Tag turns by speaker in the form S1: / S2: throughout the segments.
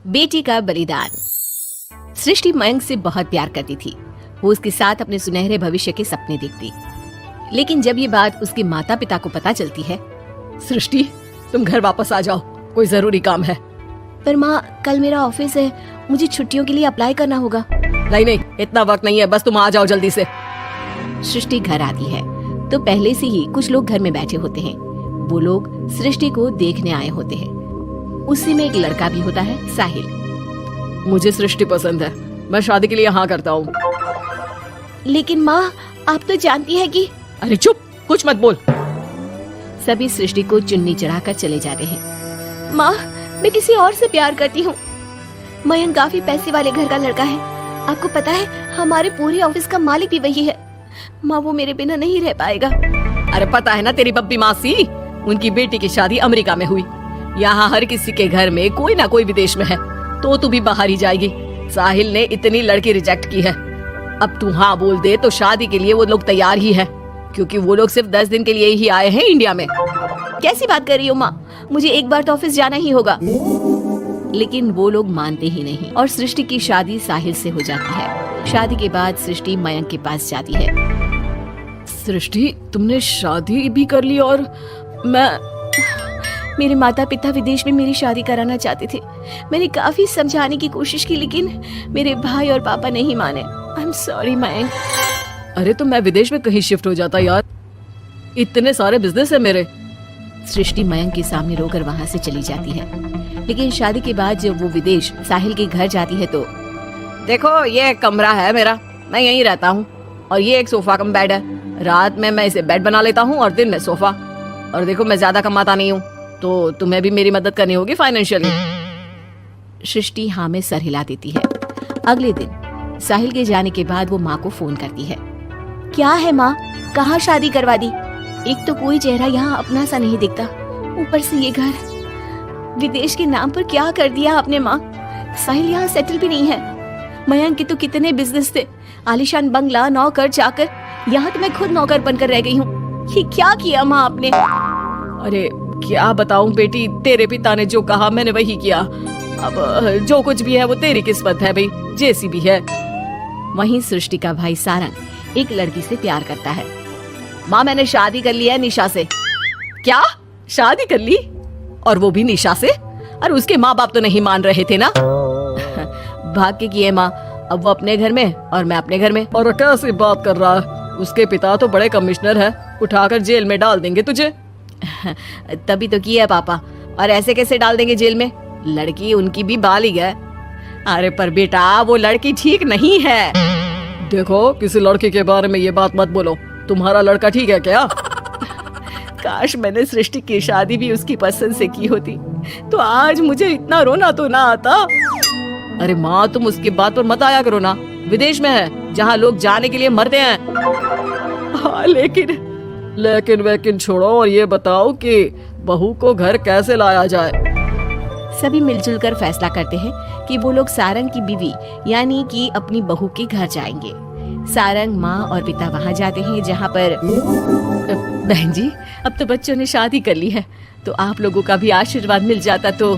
S1: बेटी का बलिदान। सृष्टि मयंक से बहुत प्यार करती थी। वो उसके साथ अपने सुनहरे भविष्य के सपने देखती। लेकिन जब ये बात उसके माता पिता को पता चलती है,
S2: सृष्टि तुम घर वापस आ जाओ, कोई जरूरी काम है।
S1: पर माँ कल मेरा ऑफिस है, मुझे छुट्टियों के लिए अप्लाई करना होगा।
S2: नहीं, इतना वक्त नहीं है, बस तुम आ जाओ जल्दी से।
S1: सृष्टि घर आती है तो पहले से ही कुछ लोग घर में बैठे होते हैं। वो लोग सृष्टि को देखने आए होते हैं। उसी में एक लड़का भी होता है, साहिल।
S2: मुझे सृष्टि पसंद है, मैं शादी के लिए हाँ करता हूँ।
S1: लेकिन माँ आप तो जानती है कि।
S2: अरे चुप, कुछ मत बोल।
S1: सभी सृष्टि को चुन्नी चढ़ाकर चले जाते हैं। माँ मैं किसी और से प्यार करती हूँ। मयंक काफी पैसे वाले घर का लड़का है। आपको पता है हमारे पूरे ऑफिस का मालिक भी वही है। माँ वो मेरे बिना नहीं रह पाएगा।
S2: अरे पता है ना तेरी बब्बी मासी, उनकी बेटी की शादी अमेरिका में हुई। यहाँ हर किसी के घर में कोई ना कोई विदेश में है, तो तू भी बाहर ही जाएगी। साहिल ने इतनी लड़की रिजेक्ट की है। अब तू हाँ बोल दे तो शादी के लिए वो लोग तैयार ही है, क्योंकि वो लोग सिर्फ 10 दिन के लिए ही आए हैं इंडिया में।
S1: कैसी बात कर रही हो माँ, मुझे एक बार तो ऑफिस जाना ही होगा। लेकिन वो लोग मानते ही नहीं और सृष्टि की शादी साहिल से हो जाती है। शादी के बाद सृष्टि मयंक के पास जाती है।
S2: सृष्टि तुमने शादी भी कर ली और
S1: मेरे माता पिता विदेश में मेरी शादी कराना चाहते थे। मैंने काफी समझाने की कोशिश की, लेकिन मेरे भाई और पापा नहीं माने। I am sorry Mayank.
S2: अरे तो मैं विदेश में कहीं शिफ्ट हो जाता यार, इतने सारे बिजनेस है मेरे।
S1: सृष्टि मयंक के सामने रोकर वहाँ से चली जाती है। लेकिन शादी के बाद जब वो विदेश साहिल के घर जाती है तो
S2: देखो ये कमरा है मेरा, मैं यहीं रहता हूँ, और ये एक सोफा कम बेड है। रात में मैं इसे बेड बना लेता हूँ और दिन में सोफा। और देखो मैं ज्यादा कमाता नहीं हूँ, तो तुम्हें भी मेरी मदद करनी होगी फाइनेंशियली।
S1: सृष्टि हाँ में सर हिला देती है। अगले दिन साहिल के जाने के बाद वो माँ को फोन करती है। क्या है माँ, कहाँ शादी करवा दी? एक तो कोई चेहरा यहाँ अपना सा नहीं दिखता, ऊपर से ये घर। विदेश के नाम पर क्या कर दिया आपने माँ? साहिल यहाँ सेटल भी नहीं है। मयंक के तो कितने बिजनेस थे, आलीशान बंगला, नौकर चाकर। यहाँ तो मैं खुद नौकर बनकर रह गई हूँ। ये क्या किया माँ आपने?
S2: अरे क्या बताऊं बेटी, तेरे पिता ने जो कहा मैंने वही किया। अब जो कुछ भी है वो तेरी किस्मत है भाई, जैसी भी है।
S1: वहीं सृष्टि का भाई सारंग एक लड़की से प्यार करता है।
S2: माँ मैंने शादी कर ली है निशा से। क्या शादी कर ली? और वो भी निशा से? और उसके माँ बाप तो नहीं मान रहे थे ना।
S1: भाग्य की है माँ, अब वो अपने घर में और मैं अपने घर में।
S2: और कैसी बात कर रहा है, उसके पिता तो बड़े कमिश्नर है, उठाकर जेल में डाल देंगे तुझे।
S1: तभी तो किया है पापा, और ऐसे कैसे डाल देंगे जेल में? लड़की उनकी भी बालिग है।
S2: अरे पर बेटा वो लड़की ठीक नहीं है। देखो किसी लड़की के बारे में ये बात मत बोलो, तुम्हारा लड़का ठीक है क्या?
S1: काश मैंने सृष्टि की शादी भी उसकी पसंद से की होती, तो आज मुझे इतना रोना तो ना आता।
S2: अरे माँ तुम उसकी बात पर मत आया करो ना, विदेश में है जहाँ लोग जाने के लिए मरते हैं।
S1: हाँ
S2: लेकिन छोड़ो और ये बताओ कि बहू को घर कैसे लाया जाए।
S1: सभी मिलजुल कर फैसला करते हैं कि वो लोग सारंग की बीवी यानी कि अपनी बहू के घर जाएंगे। सारंग, माँ और पिता वहाँ जाते हैं जहाँ पर बहन जी अब तो बच्चों ने शादी कर ली है, तो आप लोगों का भी आशीर्वाद मिल जाता तो।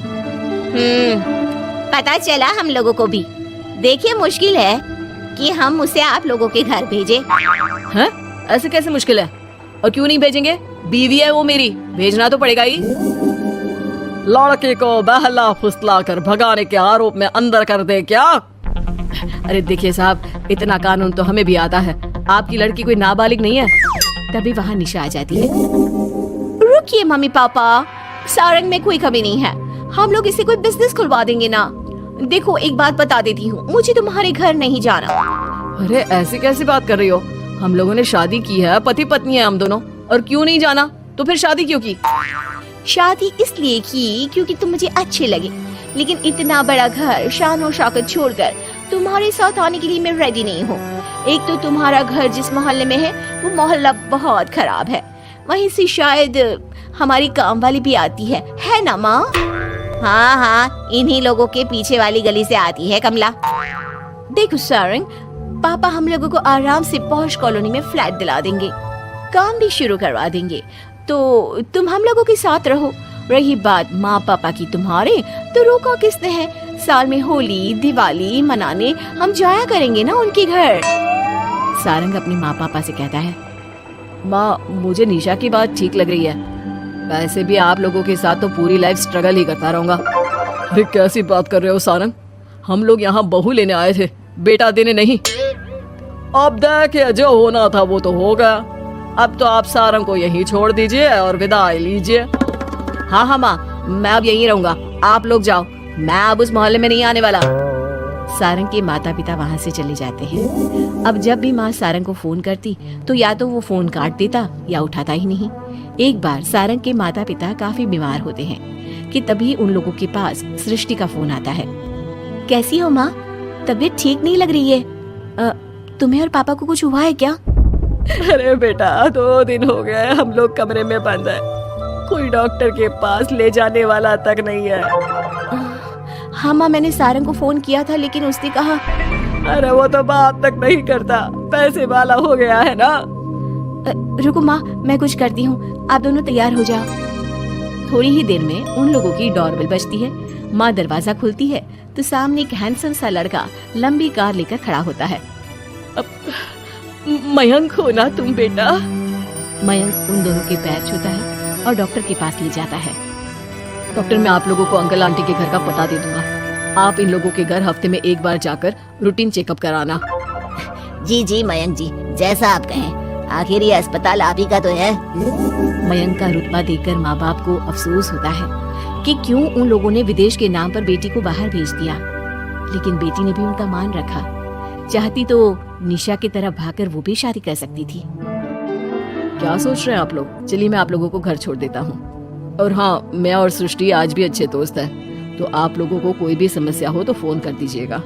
S1: पता चला हम लोगों को भी। देखिए मुश्किल है कि हम उसे आप लोगों के घर भेजे।
S2: हैं? ऐसे कैसे मुश्किल है? और क्यों नहीं भेजेंगे? बीवी है वो मेरी, भेजना तो पड़ेगा ही। लड़के को बहला फुसला कर भगाने के आरोप में अंदर कर दे क्या?
S1: अरे देखिए साहब, इतना कानून तो हमें भी आता है, आपकी लड़की कोई नाबालिग नहीं है। तभी वहाँ निशा आ जाती है। रुकिए मम्मी पापा, सारंग में कोई कमी नहीं है, हम लोग इसे कोई बिजनेस खुलवा देंगे ना। देखो एक बात बता देती हूँ, मुझे तुम्हारे घर नहीं जाना।
S2: अरे ऐसी कैसी बात कर रही हो? हम लोगों ने शादी की है, पति पत्नी है हम दोनों, और क्यों नहीं जाना? तो फिर शादी क्यों की?
S1: शादी इसलिए की क्योंकि तुम मुझे अच्छे लगे, लेकिन इतना बड़ा घर शान और शौकत छोड़कर तुम्हारे साथ आने के लिए मैं रेडी नहीं हूँ। एक तो तुम्हारा घर जिस मोहल्ले में है वो मोहल्ला बहुत खराब है, वहीं से शायद हमारी काम वाली भी आती है ना माँ? हाँ, इन्हीं लोगों के पीछे वाली गली से आती है कमला। देखो सारंग, पापा हम लोगों को आराम से पॉश कॉलोनी में फ्लैट दिला देंगे, काम भी शुरू करवा देंगे, तो तुम हम लोगों के साथ रहो। रही बात माँ पापा की तुम्हारे, तो रोका किसने है? साल में होली दिवाली मनाने हम जाया करेंगे ना उनके घर। सारंग अपने माँ पापा से कहता है।
S2: माँ, मुझे निशा की बात ठीक लग रही है। वैसे भी आप लोगों के साथ तो पूरी लाइफ स्ट्रगल ही करता रहूंगा। अरे कैसी बात कर रहे हो सारंग, हम लोग यहाँ बहू लेने आए थे, बेटा देने नहीं। अब देखिए, जो होना था वो तो हो गया। अब तो आप सारंग को यहीं छोड़ दीजिए और विदाई लीजिए। हाँ हाँ माँ, मैं अब यहीं रहूंगा, आप लोग जाओ, मैं अब उस मोहल्ले में नहीं आने वाला।
S1: सारंग के माता पिता वहाँ से चले जाते हैं। अब जब भी माँ सारंग को फोन करती तो या तो वो फोन काट देता या उठाता ही नहीं। एक बार सारंग के माता पिता काफी बीमार होते हैं कि तभी उन लोगों के पास सृष्टि का फोन आता है। कैसी हो माँ, तबीयत ठीक नहीं लग रही है, तुम्हें और पापा को कुछ हुआ है क्या?
S2: अरे बेटा, 2 दिन हो गए हम लोग कमरे में बंद है, कोई डॉक्टर के पास ले जाने वाला तक नहीं है।
S1: हाँ माँ, मैंने सारंग को फोन किया था लेकिन उसने कहा।
S2: अरे वो तो बात तक नहीं करता, पैसे वाला हो गया है ना।
S1: रुको माँ, मैं कुछ करती हूँ, आप दोनों तैयार हो जाओ। थोड़ी ही देर में उन लोगों की डोरबेल बजती है। माँ दरवाजा खोलती है तो सामने एक हैंडसम सा लड़का लंबी कार लेकर खड़ा होता है।
S2: मयंक हो ना तुम बेटा?
S1: मयंक उन दोनों के पैर छूता है और डॉक्टर के पास ले जाता है।
S2: डॉक्टर, मैं आप लोगों को अंकल आंटी के घर का पता दे दूंगा। आप इन लोगों के घर हफ्ते में एक बार जाकर रूटीन चेकअप कराना।
S3: जी जी मयंक जी, जैसा आप कहें, आखिर ये अस्पताल आप ही का तो है।
S1: मयंक का रुतबा देखकर माँ बाप को अफसोस होता है कि क्यों उन लोगों ने विदेश के नाम पर बेटी को बाहर भेज दिया, लेकिन बेटी ने भी उनका मान रखा। चाहती तो निशा की तरह भागकर वो भी शादी कर सकती थी।
S2: क्या सोच रहे हैं आप लोग? चलिए मैं आप लोगों को घर छोड़ देता हूँ। और हाँ, मैं और सृष्टि आज भी अच्छे दोस्त हैं, तो आप लोगों को कोई भी समस्या हो तो फोन कर दीजिएगा।